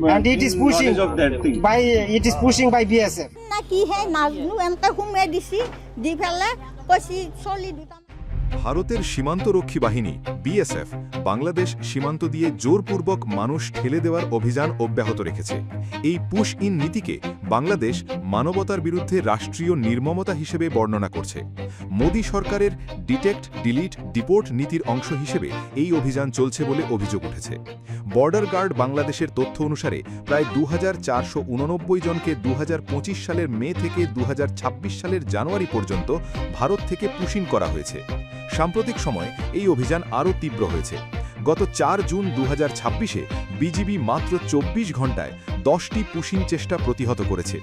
and it is pushing knowledge of that thing. by BSF. না কি হে নাজনু এমকা হুমে দিছি দি ফেলে কইছি চলি দুটা ভারতের সীমান্তরক্ষী বাহিনী বিএসএফ বাংলাদেশ সীমান্ত দিয়ে জোরপূর্বক মানুষ ঠেলে দেওয়ার অভিযান অব্যাহত রেখেছে। এই পুশ ইন নীতিকে বাংলাদেশ মানবতার বিরুদ্ধে রাষ্ট্রীয় নির্মমতা হিসেবে বর্ণনা করছে। মোদী সরকারের ডিটেক্ট ডিলিট ডিপোর্ট নীতির অংশ হিসেবে এই অভিযান চলছে বলে অভিযোগ উঠেছে। বর্ডার গার্ড বাংলাদেশের তথ্য অনুসারে প্রায় 2489 জনকে 2025 সালের মে থেকে 2026 সালের জানুয়ারি পর্যন্ত ভারত থেকে পুশ ইন করা হয়েছে। সাম্প্রতিক সময়ে এই অভিযান আরও তীব্র হয়েছে। গত 4 জুন 2026-এ বিজিবি মাত্র 24 ঘণ্টায় 10টি পুশিং চেষ্টা প্রতিহত করেছে।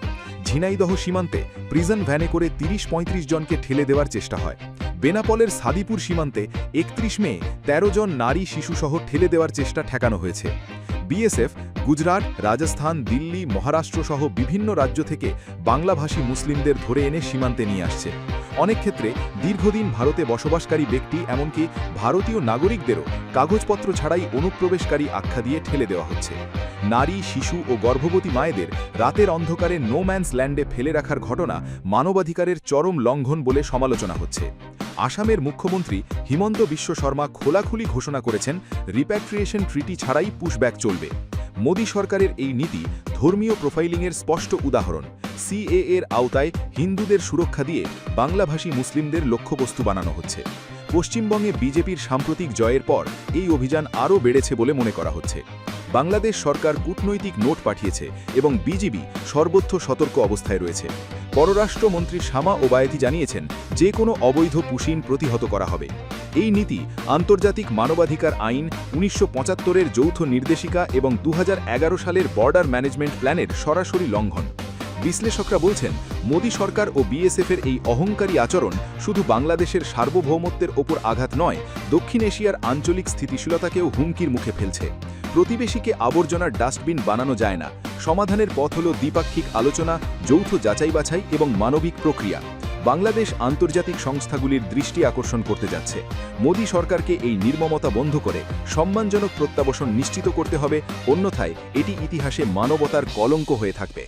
ঝিনাইদহ সীমান্তে প্রিজন ভ্যানে করে 30-35 জনকে ঠেলে দেওয়ার চেষ্টা হয়। বেনাপোলের সাদিপুর সীমান্তে 31 মে 13 জন নারী শিশুসহ ঠেলে দেওয়ার চেষ্টা ঠেকানো হয়েছে। বিএসএফ গুজরাট, রাজস্থান, দিল্লি, মহারাষ্ট্র সহ বিভিন্ন রাজ্য থেকে বাংলাভাষী মুসলিমদের ধরে এনে সীমান্তে নিয়ে আসছে। অনেক ক্ষেত্রে দীর্ঘদিন ভারতে বসবাসকারী ব্যক্তি এমনকি ভারতীয় নাগরিকদেরও কাগজপত্র ছাড়াই অনুপ্রবেশকারী আখ্যা দিয়ে ঠেলে দেওয়া হচ্ছে। নারী, শিশু ও গর্ভবতী মায়েদের রাতের অন্ধকারে নো ম্যানস ল্যান্ডে ফেলে রাখার ঘটনা মানবাধিকারের চরম লঙ্ঘন বলে সমালোচনা হচ্ছে। আসামের মুখ্যমন্ত্রী হিমন্ত বিশ্ব শর্মা খোলাখুলি ঘোষণা করেছেন রিপ্যাট্রিয়েশন ট্রিটি ছাড়াই পুশব্যাক চলবে। মোদী সরকারের এই নীতি ধর্মীয় প্রোফাইলিংয়ের স্পষ্ট উদাহরণ। সিএএর আওতায় হিন্দুদের সুরক্ষা দিয়ে বাংলাভাষী মুসলিমদের লক্ষ্যবস্তু বানানো হচ্ছে। পশ্চিমবঙ্গে বিজেপির সাম্প্রতিক জয়ের পর এই অভিযান আরও বেড়েছে বলে মনে করা হচ্ছে। বাংলাদেশ সরকার কূটনৈতিক নোট পাঠিয়েছে এবং বিজিবি সর্বত্র সতর্ক অবস্থায় রয়েছে। পররাষ্ট্রমন্ত্রী শামা ওবায়েদি জানিয়েছেন যে কোনো অবৈধ পুশিন প্রতিহত করা হবে। এই নীতি আন্তর্জাতিক মানবাধিকার আইন 1975-এর যৌথ নির্দেশিকা এবং 2011 সালের বর্ডার ম্যানেজমেন্ট প্ল্যানের সরাসরি লঙ্ঘন। বিশ্লেষকরা বলছেন মোদী সরকার ও বিএসএফের এই অহংকারী আচরণ শুধু বাংলাদেশের সার্বভৌমত্বের ওপর আঘাত নয়, দক্ষিণ এশিয়ার আঞ্চলিক স্থিতিশীলতাকেও হুমকির মুখে ফেলছে। প্রতিবেশীকে আবর্জনার ডাস্টবিন বানানো যায় না। সমাধানের পথ হল দ্বিপাক্ষিক আলোচনা, যৌথ যাচাই বাছাই এবং মানবিক প্রক্রিয়া। বাংলাদেশ আন্তর্জাতিক সংস্থাগুলির দৃষ্টি আকর্ষণ করতে যাচ্ছে। মোদী সরকারকে এই নির্মমতা বন্ধ করে সম্মানজনক প্রত্যাবাসন নিশ্চিত করতে হবে, অন্যথায় এটি ইতিহাসে মানবতার কলঙ্ক হয়ে থাকবে।